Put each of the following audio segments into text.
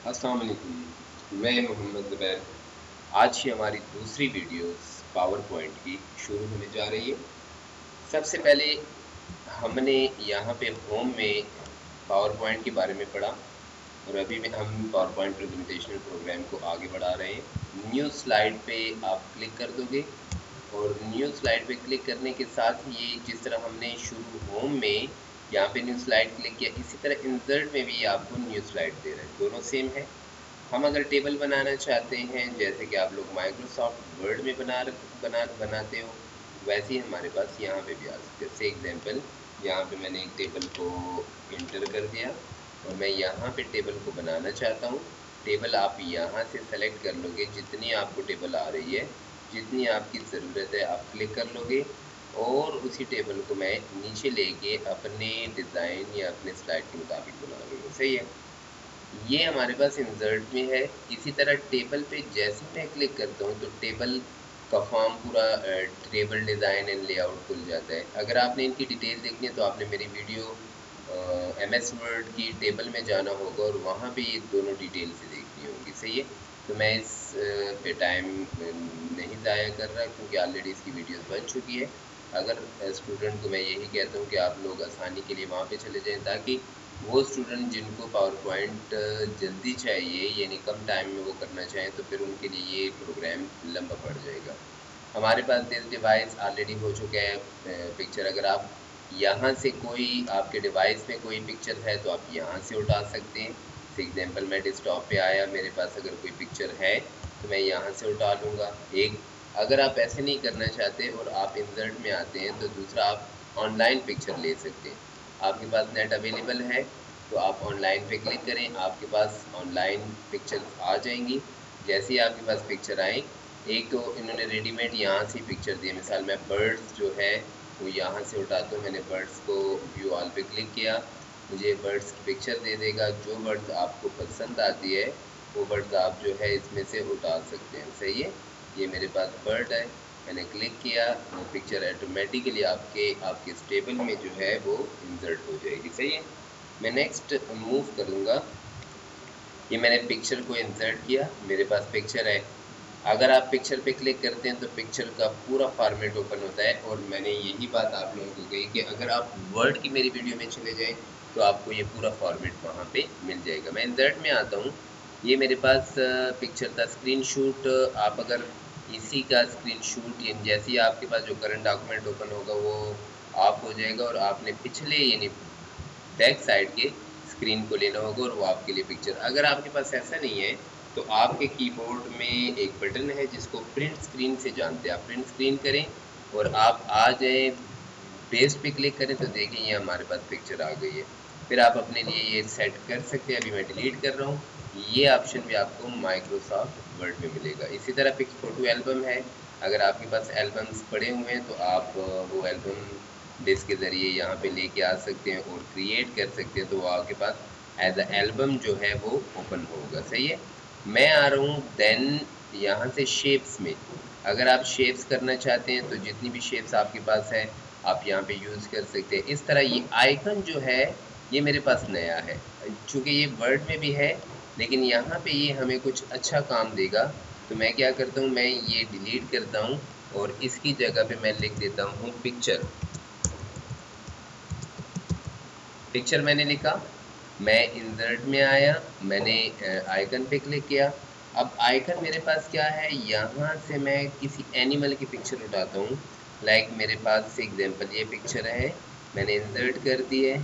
अस्सलाम वालेकुम। मैं मोहम्मद ज़ुबैर। आज की हमारी दूसरी वीडियोस पावर पॉइंट की शुरू होने जा रही है। सबसे पहले हमने यहाँ पे होम में पावर पॉइंट के बारे में पढ़ा और अभी में हम पावर पॉइंट प्रेजेंटेशन प्रोग्राम को आगे बढ़ा रहे हैं। न्यू स्लाइड पे आप क्लिक कर दोगे और न्यू स्लाइड पे क्लिक करने के साथ ही ये जिस तरह हमने शुरू होम में यहाँ पे न्यू स्लाइड क्लिक किया, इसी तरह इंसर्ट में भी आपको न्यू स्लाइड दे रहा है, दोनों सेम है। हम अगर टेबल बनाना चाहते हैं जैसे कि आप लोग माइक्रोसॉफ्ट वर्ड में बनाते हो, वैसे ही हमारे पास यहाँ पे भी आ सकते हैं। से एग्जांपल यहाँ पे मैंने एक टेबल को इंटर कर दिया और मैं यहाँ पे टेबल को बनाना चाहता हूँ। टेबल आप यहाँ से सेलेक्ट कर लोगे, जितनी आपको टेबल आ रही है, जितनी आपकी ज़रूरत है आप क्लिक कर लोगे और उसी टेबल को मैं नीचे लेके अपने डिज़ाइन या अपने स्लाइड के मुताबिक बना लूँगा। सही है। ये हमारे पास इंसर्ट में है। इसी तरह टेबल पे जैसे मैं क्लिक करता हूँ तो टेबल का फॉर्म पूरा टेबल डिज़ाइन एंड लेआउट खुल जाता है। अगर आपने इनकी डिटेल देखनी है तो आपने मेरी वीडियो एमएस वर्ड की टेबल में जाना होगा और वहाँ पे ये दोनों डिटेल से देखनी होगी। सही है। तो मैं इस पे टाइम नहीं ज़ाया कर रहा क्योंकि ऑलरेडी इसकी वीडियोस बन चुकी है। अगर स्टूडेंट को मैं यही कहता हूँ कि आप लोग आसानी के लिए वहाँ पे चले जाएं ताकि वो स्टूडेंट जिनको पावर पॉइंट जल्दी चाहिए यानी कम टाइम में वो करना चाहें तो फिर उनके लिए ये प्रोग्राम लंबा पड़ जाएगा। हमारे पास दिस डिवाइस ऑलरेडी हो चुका है पिक्चर। अगर आप यहाँ से कोई आपके डिवाइस में कोई पिक्चर है तो आप यहाँ से उठा सकते हैं। फॉर एग्जांपल मैं डेस्कटॉप पे आया, मेरे पास अगर कोई पिक्चर है तो मैं यहाँ से उठा लूँगा एक। अगर आप ऐसे नहीं करना चाहते और आप इंसर्ट में आते हैं तो दूसरा आप ऑनलाइन पिक्चर ले सकते हैं। आपके पास नेट अवेलेबल है तो आप ऑनलाइन पे क्लिक करें, आपके पास ऑनलाइन पिक्चर्स आ जाएंगी। जैसे ही आपके पास पिक्चर आए, एक तो इन्होंने रेडीमेड यहाँ से पिक्चर दिए, मिसाल मैं बर्ड्स जो है वो यहाँ से उठाता हूँ। मैंने बर्ड्स को व्यू ऑल पे क्लिक किया, मुझे बर्ड्स की पिक्चर दे देगा। जो बर्ड्स आपको पसंद आती है वो बर्ड्स आप जो है इसमें से उठा सकते हैं। सही है। ये मेरे पास बर्ड है, मैंने क्लिक किया, वो पिक्चर ऑटोमेटिकली आपके आपके टेबल में जो है वो इंसर्ट हो जाएगी। सही है। मैं नेक्स्ट मूव करूँगा। ये मैंने पिक्चर को इंसर्ट किया, मेरे पास पिक्चर है। अगर आप पिक्चर पे क्लिक करते हैं तो पिक्चर का पूरा फॉर्मेट ओपन होता है और मैंने यही बात आप लोगों को कही कि अगर आप वर्ड की मेरी वीडियो में चले जाएं तो आपको ये पूरा फॉर्मेट वहाँ पे मिल जाएगा। मैं इंसर्ट में आता हूँ, ये मेरे पास पिक्चर था स्क्रीनशॉट। आप अगर इसी का स्क्रीनशॉट जैसे ही आपके पास जो करंट डॉक्यूमेंट ओपन होगा वो ऑफ हो जाएगा और आपने पिछले यानी बैक साइड के स्क्रीन को लेना होगा और वो आपके लिए पिक्चर। अगर आपके पास ऐसा नहीं है तो आपके कीबोर्ड में एक बटन है जिसको प्रिंट स्क्रीन से जानते हैं, आप प्रिंट स्क्रीन करें और आप आ जाए पेस्ट पे क्लिक करें तो देखें ये हमारे पास पिक्चर आ गई है। फिर आप अपने लिए ये सेट कर सकते हैं। अभी मैं डिलीट कर रहा हूँ। ये ऑप्शन भी आपको माइक्रोसॉफ्ट वर्ड में मिलेगा। इसी तरह पिक्स फोटो एल्बम है। अगर आपके पास एल्बम्स पड़े हुए हैं तो आप वो एल्बम डिस्क के ज़रिए यहाँ पे लेके आ सकते हैं और क्रिएट कर सकते हैं तो वो आपके पास एज अ एल्बम जो है वो ओपन होगा। सही है। मैं आ रहा हूँ देन यहाँ से शेप्स में। अगर आप शेप्स करना चाहते हैं तो जितनी भी शेप्स आपके पास है आप यहाँ पे यूज़ कर सकते हैं। इस तरह ये आइकन जो है ये मेरे पास नया है, चूँकि ये वर्ड में भी है लेकिन यहाँ पे ये हमें कुछ अच्छा काम देगा। तो मैं क्या करता हूँ, मैं ये डिलीट करता हूँ और इसकी जगह पे मैं लिख देता हूँ पिक्चर। पिक्चर मैंने लिखा, मैं इंसर्ट में आया, मैंने आइकन पे क्लिक किया। अब आइकन मेरे पास क्या है, यहाँ से मैं किसी एनिमल की पिक्चर उठाता हूँ। लाइक मेरे पास एग्जांपल ये पिक्चर है, मैंने इंसर्ट कर दी है,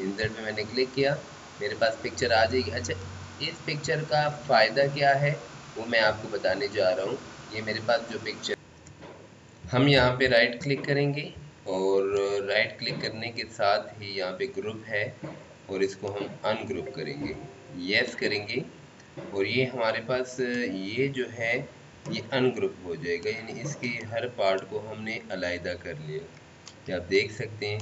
इंसर्ट में मैंने क्लिक किया, मेरे पास पिक्चर आ जाएगी। अच्छा, इस पिक्चर का फ़ायदा क्या है वो मैं आपको बताने जा रहा हूँ। ये मेरे पास जो पिक्चर, हम यहाँ पे राइट क्लिक करेंगे और राइट क्लिक करने के साथ ही यहाँ पे ग्रुप है और इसको हम अनग्रुप करेंगे, यस करेंगे और ये हमारे पास ये जो है ये अनग्रुप हो जाएगा, यानी इसके हर पार्ट को हमने अलहदा कर लिया। ये आप देख सकते हैं।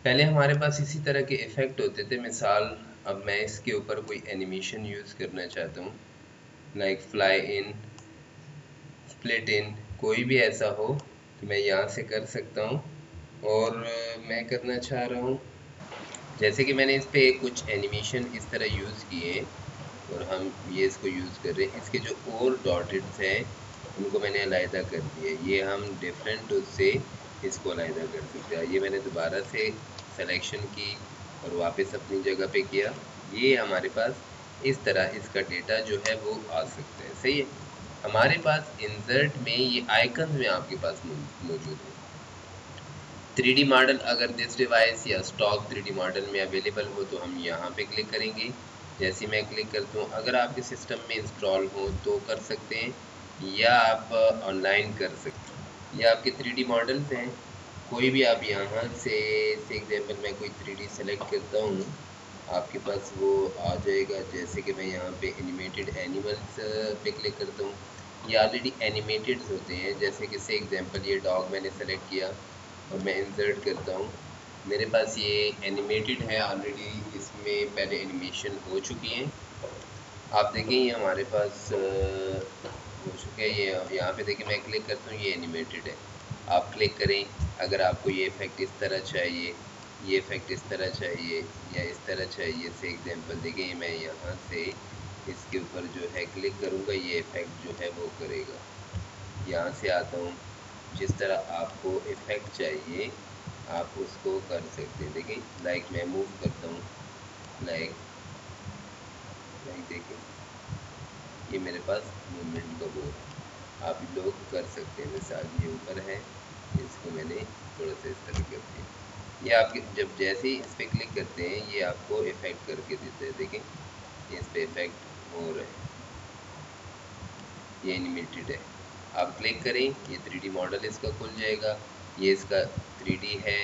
पहले हमारे पास इसी तरह के इफ़ेक्ट होते थे। मिसाल अब मैं इसके ऊपर कोई एनिमेशन यूज़ करना चाहता हूँ, like fly in, split in, कोई भी ऐसा हो तो मैं यहाँ से कर सकता हूँ। और मैं करना चाह रहा हूँ जैसे कि मैंने इस पे कुछ एनिमेशन इस तरह यूज़ किए हैं और हम ये इसको यूज़ कर रहे हैं। इसके जो और डॉटेड्स हैं उनको मैंने अलहदा कर दिया। ये हम डिफरेंट उससे इसको अलहदा कर सकते हैं। ये मैंने दोबारा से सिलेक्शन की और वापस अपनी जगह पे किया। ये हमारे पास इस तरह इसका डेटा जो है वो आ सकता है। सही है। हमारे पास इंसर्ट में ये आइकन्स में आपके पास मौजूद है। 3D मॉडल अगर दिस डिवाइस या स्टॉक 3D मॉडल में अवेलेबल हो तो हम यहाँ पे क्लिक करेंगे। जैसे मैं क्लिक करता हूँ, अगर आपके सिस्टम में इंस्टॉल हो तो कर सकते हैं या आप ऑनलाइन कर सकते हैं। ये आपके 3D मॉडल्स हैं, कोई भी आप यहाँ से एग्जाम्पल मैं कोई 3D सेलेक्ट करता हूँ, आपके पास वो आ जाएगा। जैसे कि मैं यहाँ पे एनिमेटेड एनिमल्स पे क्लिक करता हूँ, ये ऑलरेडी एनिमेटेड होते हैं। जैसे कि से एग्जाम्पल ये डॉग मैंने सेलेक्ट किया और मैं इंसर्ट करता हूँ, मेरे पास ये एनिमेटेड है ऑलरेडी, इसमें पहले एनिमेशन हो चुकी है। आप देखें ये हमारे पास हो चुका है। ये यहाँ पे देखिए मैं क्लिक करता हूँ, ये एनिमेटेड है। आप क्लिक करें, अगर आपको ये इफ़ेक्ट इस तरह चाहिए, ये इफ़ेक्ट इस तरह चाहिए या इस तरह चाहिए, से एग्जांपल देखिए मैं यहाँ से इसके ऊपर जो है क्लिक करूँगा, ये इफ़ेक्ट जो है वो करेगा। यहाँ से आता हूँ, जिस तरह आपको इफ़ेक्ट चाहिए आप उसको कर सकते हैं। देखिए लाइक मैं मूव करता हूँ, लाइक देखिए ये मेरे पास मूवमेंट का वो है। आप लोग कर सकते हैं। मिसाल ये ऊपर है, इसको मैंने थोड़ा सा इस तरह कर दिया। ये आपके जब जैसे ही इस पर क्लिक करते हैं ये आपको इफ़ेक्ट करके देते हैं। देखें इस पर इफ़ेक्ट हो रहा है, ये एनिमेटेड है। आप क्लिक करें, ये 3D मॉडल इसका खुल जाएगा। ये इसका 3D है।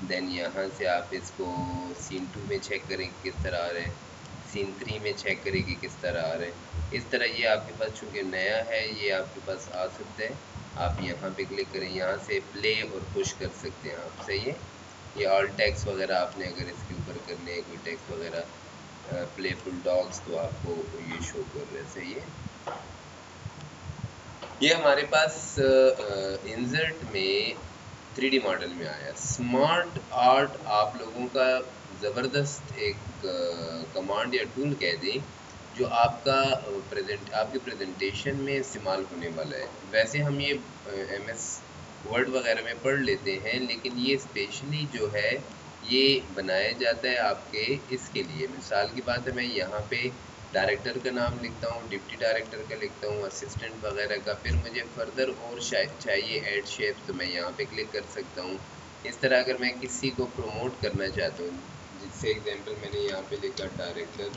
देन यहाँ से आप इसको सीन 2 में चेक करें किस तरह आ रहे हैं, सीन 3 में चेक करें कि किस तरह आ रहे हैं। इस तरह ये आपके पास चूँकि नया है ये आपके पास आ सकता है। आप यहाँ पे क्लिक करें, यहाँ से प्ले और पुश कर सकते हैं आप। सही है। ये ऑल टेक्स्ट वगैरह आपने अगर इसके ऊपर करने हैं कोई टेक्स्ट वगैरह, प्लेफुल डॉग्स, तो आपको ये शो कर रहे हैं। सही है। ये हमारे पास इंसर्ट में 3D मॉडल में आया। स्मार्ट आर्ट आप लोगों का ज़बरदस्त एक कमांड या टूल कह दें जो आपका आपके प्रेजेंटेशन में इस्तेमाल होने वाला है। वैसे हम ये MS वर्ड वगैरह में पढ़ लेते हैं, लेकिन ये स्पेशली जो है ये बनाया जाता है आपके इसके लिए। मिसाल की बात है, मैं यहाँ पे डायरेक्टर का नाम लिखता हूँ, डिप्टी डायरेक्टर का लिखता हूँ, असिस्टेंट वगैरह का, फिर मुझे फर्दर और चाहिए ऐड शेप, तो मैं यहाँ पे क्लिक कर सकता हूँ। इस तरह अगर मैं किसी को प्रमोट करना चाहता हूँ, जिससे एग्जांपल मैंने यहाँ पे लिखा डायरेक्टर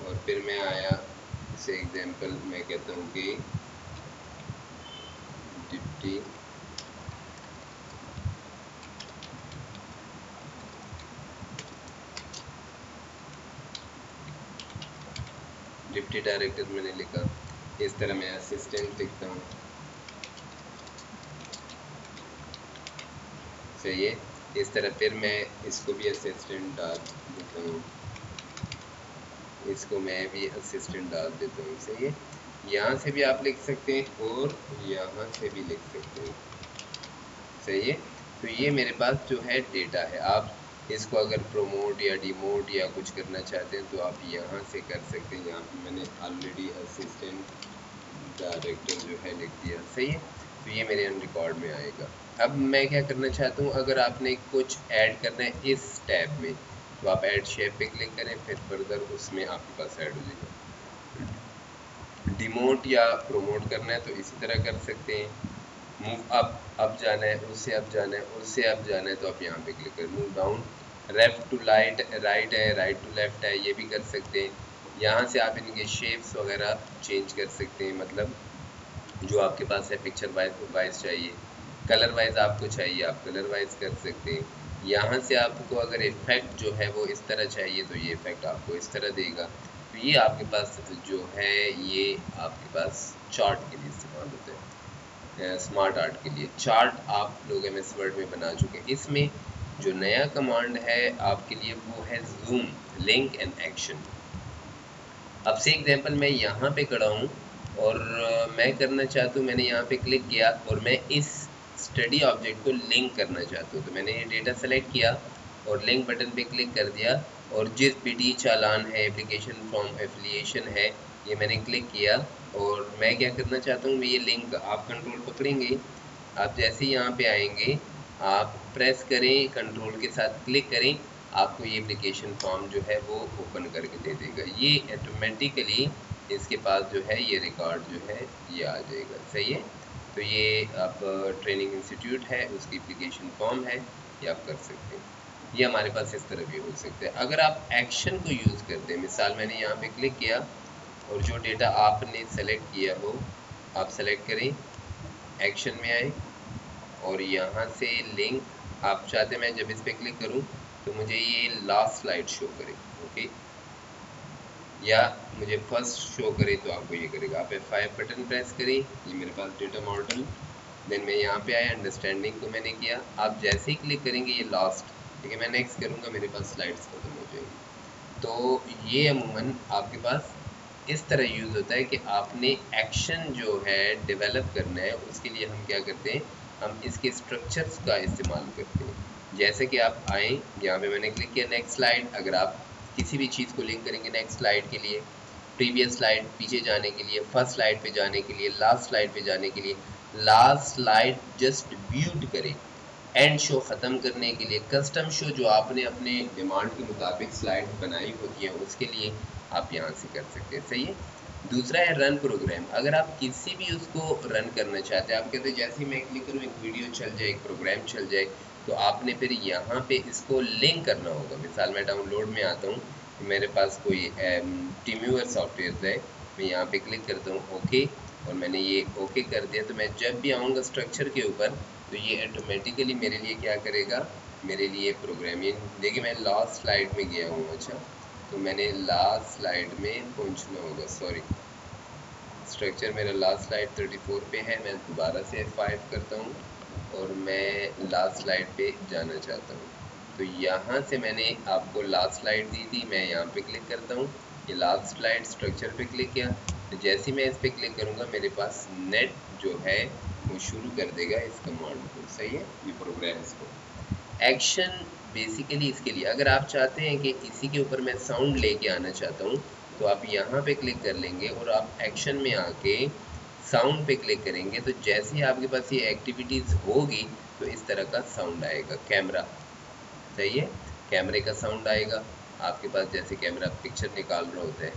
और फिर मैं आया, जैसे एग्जांपल मैं कहता हूँ कि डिप्टी डायरेक्टर मैंने लिखा। इस तरह मैं असिस्टेंट लिखता हूँ। सही है। इस तरह फिर मैं इसको भी असिस्टेंट डाल देता हूँ, इसको मैं भी असिस्टेंट डाल देता हूँ। सही है। यहाँ से भी आप लिख सकते हैं और यहाँ से भी लिख सकते हैं। सही है। तो ये मेरे पास जो है डेटा है। आप इसको अगर प्रोमोट या डिमोट या कुछ करना चाहते हैं तो आप यहाँ से कर सकते हैं। यहाँ पे मैंने ऑलरेडी असिस्टेंट डायरेक्टर जो है लिख दिया। सही है। तो ये मेरे रिकॉर्ड में आएगा। अब मैं क्या करना चाहता हूँ, अगर आपने कुछ ऐड करना है इस टैब में तो आप ऐड शेप पे क्लिक करें, फिर फर्दर उसमें आपके पास ऐड हो जाएगा। डिमोट या प्रोमोट करना है तो इसी तरह कर सकते हैं। मूव अप जाना है, उससे अप जाना है, उससे अप जाना है तो आप यहाँ पे क्लिक करें। Move down, left to right है, राइट टू लेफ्ट है, ये भी कर सकते हैं। यहाँ से आप इनके शेप्स वगैरह चेंज कर सकते हैं, मतलब जो आपके पास है पिक्चर वाइज चाहिए, कलर वाइज आपको चाहिए आप कलर वाइज कर सकते हैं। यहाँ से आपको अगर इफेक्ट जो है वो इस तरह चाहिए तो ये इफेक्ट आपको इस तरह देगा। तो ये आपके पास जो है ये आपके पास चार्ट के लिए इस्तेमाल होता है। स्मार्ट आर्ट के लिए चार्ट आप लोग MS वर्ड में बना चुके हैं। इसमें जो नया कमांड है आपके लिए वो है जूम, लिंक एंड एक्शन। अब से एग्जांपल मैं यहाँ पे खड़ा हूँ और मैं करना चाहता हूँ, मैंने यहाँ पे क्लिक किया और मैं इस स्टडी ऑब्जेक्ट को लिंक करना चाहता हूँ, तो मैंने ये डेटा सेलेक्ट किया और लिंक बटन पे क्लिक कर दिया। और जिस BD चालान है, एप्लीकेशन फॉर्म एफिलिएशन है, ये मैंने क्लिक किया और मैं क्या करना चाहता हूँ, ये लिंक आप कंट्रोल पकड़ेंगे, आप जैसे ही यहाँ पे आएंगे आप प्रेस करें, कंट्रोल के साथ क्लिक करें, आपको ये एप्लीकेशन फॉर्म जो है वो ओपन करके दे देगा। ये ऑटोमेटिकली इसके पास जो है ये रिकॉर्ड जो है ये आ जाएगा। सही है, तो ये आप ट्रेनिंग इंस्टीट्यूट है उसकी एप्लीकेशन फॉर्म है, ये आप कर सकते हैं। ये हमारे पास इस तरह भी हो सकते हैं। अगर आप एक्शन को यूज़ करते हैं, मिसाल मैंने यहाँ पे क्लिक किया और जो डेटा आपने सेलेक्ट किया हो आप सेलेक्ट करें, एक्शन में आए और यहाँ से लिंक आप चाहते हैं मैं जब इस पर क्लिक करूँ तो मुझे ये लास्ट स्लाइड शो करे, ओके, या मुझे फर्स्ट शो करे तो आपको ये करेगा। आप F5 बटन प्रेस करें, ये मेरे पास डेटा मॉडल, देन मैं यहाँ पे आया, अंडरस्टैंडिंग को मैंने किया। आप जैसे ही क्लिक करेंगे ये लास्ट, ठीक है, मैं नेक्स्ट करूँगा, मेरे पास स्लाइड्स खत्म हो जाएंगी। तो ये अमूमन आपके पास इस तरह यूज़ होता है कि आपने एक्शन जो है डेवलप करना है, उसके लिए हम क्या करते हैं, हम इसके स्ट्रक्चर्स का इस्तेमाल करते हैं। जैसे कि आप आएँ, यहाँ पे मैंने क्लिक किया नेक्स्ट स्लाइड, अगर आप किसी भी चीज़ को लिंक करेंगे नेक्स्ट स्लाइड के लिए, प्रीवियस स्लाइड पीछे जाने के लिए, फर्स्ट स्लाइड पे जाने के लिए, लास्ट स्लाइड पे जाने के लिए, लास्ट स्लाइड जस्ट व्यूड करें, एंड शो ख़त्म करने के लिए, कस्टम शो जो आपने अपने डिमांड के मुताबिक स्लाइड बनाई होती है उसके लिए आप यहाँ से कर सकते हैं। सही है। दूसरा है रन प्रोग्राम। अगर आप किसी भी उसको रन करना चाहते हैं, आप कहते हैं जैसे ही मैं क्लिक करूँ एक वीडियो चल जाए, एक प्रोग्राम चल जाए, तो आपने फिर यहाँ पे इसको लिंक करना होगा। मिसाल मैं डाउनलोड में आता हूँ, मेरे पास कोई टीमव्यूअर सॉफ्टवेयर है, मैं यहाँ पे क्लिक करता हूँ ओके, और मैंने ये ओके कर दिया, तो मैं जब भी आऊँगा स्ट्रक्चर के ऊपर तो ये ऑटोमेटिकली मेरे लिए क्या करेगा, मेरे लिए प्रोग्रामिंग। देखिए मैं लास्ट स्लाइड में गया हूँ, अच्छा तो मैंने लास्ट स्लाइड में पहुँचना होगा, सॉरी स्ट्रक्चर मेरा लास्ट स्लाइड 34 पे है, मैं दोबारा से F5 करता हूँ और मैं लास्ट स्लाइड पे जाना चाहता हूँ। तो यहाँ से मैंने आपको लास्ट स्लाइड दी थी, मैं यहाँ पे क्लिक करता हूँ, ये लास्ट स्लाइड स्ट्रक्चर पे क्लिक किया, तो जैसे ही मैं इस पर क्लिक करूँगा मेरे पास नेट जो है वो शुरू कर देगा इस कमांड को। सही है, ये प्रोग्राम इसको एक्शन बेसिकली इसके लिए। अगर आप चाहते हैं कि इसी के ऊपर मैं साउंड लेके आना चाहता हूँ तो आप यहाँ पे क्लिक कर लेंगे और आप एक्शन में आके साउंड पे क्लिक करेंगे, तो जैसे ही आपके पास ये एक्टिविटीज़ होगी तो इस तरह का साउंड आएगा। कैमरा, सही है, कैमरे का साउंड आएगा आपके पास, जैसे कैमरा पिक्चर निकाल रहा होता है।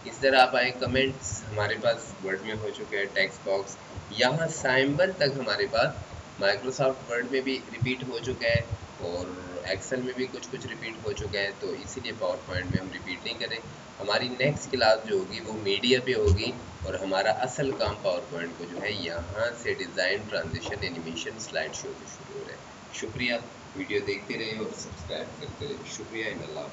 इस तरह आप आए, कमेंट्स हमारे पास वर्ड में हो चुके हैं, टेक्स्ट बॉक्स, यहाँ सिंबल तक हमारे पास माइक्रोसॉफ्ट वर्ड में भी रिपीट हो चुका है और एक्सेल में भी कुछ कुछ रिपीट हो चुका है, तो इसीलिए पावर पॉइंट में हम रिपीट नहीं करें। हमारी नेक्स्ट क्लास जो होगी वो मीडिया पे होगी और हमारा असल काम पावर पॉइंट को जो है यहाँ से design, transition, animation, slide show से शुरू हो रहा है। शुक्रिया, वीडियो देखते रहे और सब्सक्राइब करते रहे। शुक्रिया, इन अल्लाह।